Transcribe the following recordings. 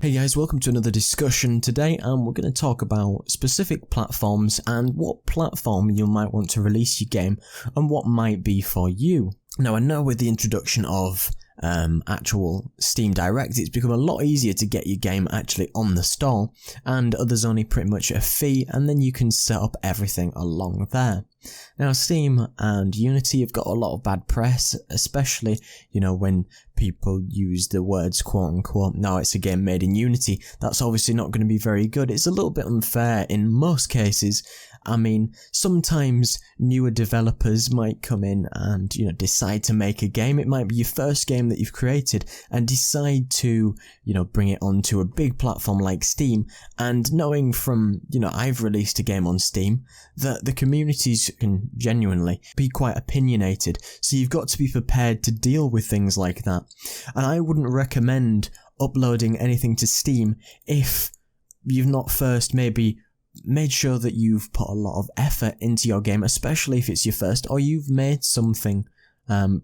Hey guys, welcome to another discussion today, and we're going to talk about specific platforms and what platform you might want to release your game and what might be for you. Now, I know with the introduction of actual Steam Direct, it's become a lot easier to get your game actually on the store, and others only pretty much a fee, and then you can set up everything along there. Now, Steam and Unity have got a lot of bad press, especially, when people use the words quote-unquote, now it's a game made in Unity. That's obviously not going to be very good. It's a little bit unfair in most cases. I mean, sometimes newer developers might come in and, decide to make a game. It might be your first game that you've created and decide to, bring it onto a big platform like Steam. And knowing from, I've released a game on Steam, that the communities can genuinely be quite opinionated. So you've got to be prepared to deal with things like that. And I wouldn't recommend uploading anything to Steam if you've not first maybe made sure that you've put a lot of effort into your game, especially if it's your first, or you've made something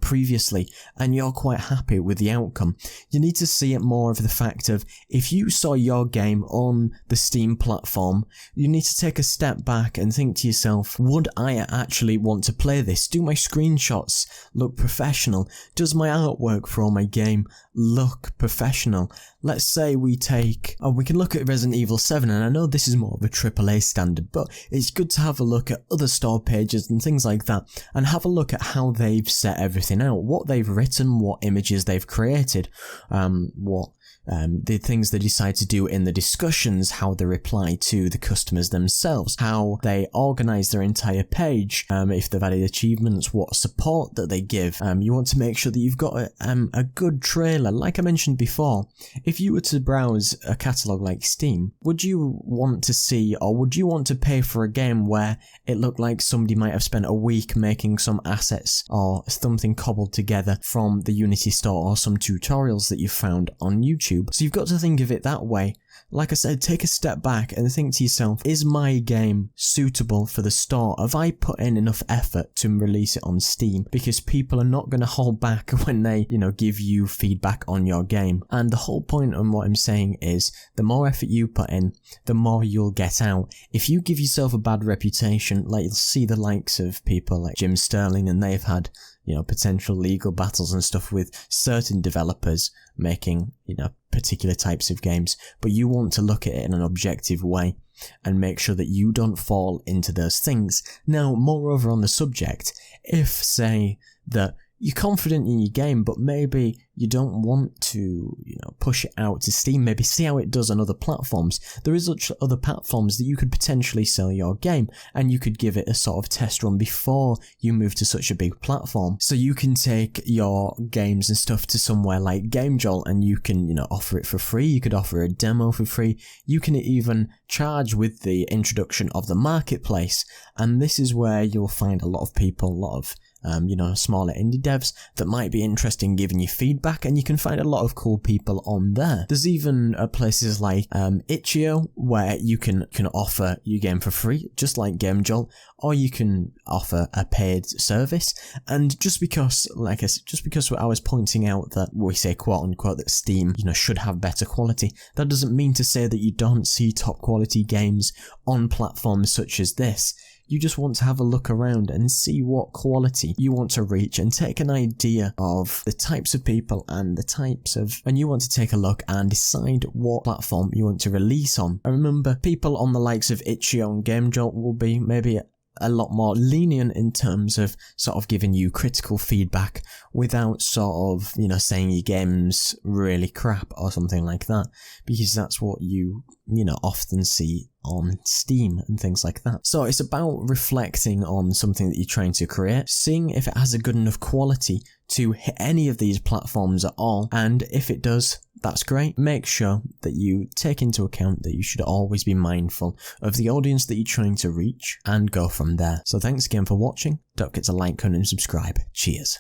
previously and you're quite happy with the outcome. You need to see it more of the fact of, if you saw your game on the Steam platform, you need to take a step back and think to yourself, would I actually want to play this? Do my screenshots look professional? Does my artwork for my game look professional? Let's say we can look at Resident Evil 7, and I know this is more of a AAA standard, but it's good to have a look at other store pages and things like that, and have a look at how they've set everything out, what they've written, what images they've created, what the things they decide to do in the discussions, how they reply to the customers themselves, how they organise their entire page, if they've added achievements, what support that they give. You want to make sure that you've got a good trailer. Like I mentioned before, if you were to browse a catalogue like Steam, would you want to see, or would you want to pay for a game where it looked like somebody might have spent a week making some assets or something cobbled together from the Unity store, or some tutorials that you found on YouTube? So you've got to think of it that way. Like I said, take a step back and think to yourself, is my game suitable for the store? Have I put in enough effort to release it on Steam? Because people are not going to hold back when they, give you feedback on your game. And the whole point of what I'm saying is, the more effort you put in, the more you'll get out. If you give yourself a bad reputation, like you'll see the likes of people like Jim Sterling, and they've had potential legal battles and stuff with certain developers making, particular types of games. But you want to look at it in an objective way and make sure that you don't fall into those things. Now, moreover on the subject, if, say, that you're confident in your game, but maybe you don't want to, push it out to Steam, maybe see how it does on other platforms. There is other platforms that you could potentially sell your game, and you could give it a sort of test run before you move to such a big platform. So you can take your games and stuff to somewhere like GameJolt, and you can, offer it for free. You could offer a demo for free. You can even charge with the introduction of the marketplace. And this is where you'll find a lot of people, a lot of smaller indie devs that might be interested in giving you feedback, and you can find a lot of cool people on there. There's even places like Itch.io where you can offer your game for free, just like GameJolt, or you can offer a paid service. And just because I was pointing out that we say quote unquote that Steam should have better quality, that doesn't mean to say that you don't see top quality games on platforms such as this. You just want to have a look around and see what quality you want to reach, and take an idea of the types of people and you want to take a look and decide what platform you want to release on. And remember, people on the likes of Itch.io and GameJolt will be maybe a lot more lenient in terms of sort of giving you critical feedback without sort of, saying your game's really crap or something like that, because that's what you often see on Steam and things like that. So it's about reflecting on something that you're trying to create, seeing if it has a good enough quality to hit any of these platforms at all, and if it does, that's great. Make sure that you take into account that you should always be mindful of the audience that you're trying to reach, and go from there. So thanks again for watching. Don't forget to like, comment and subscribe. Cheers.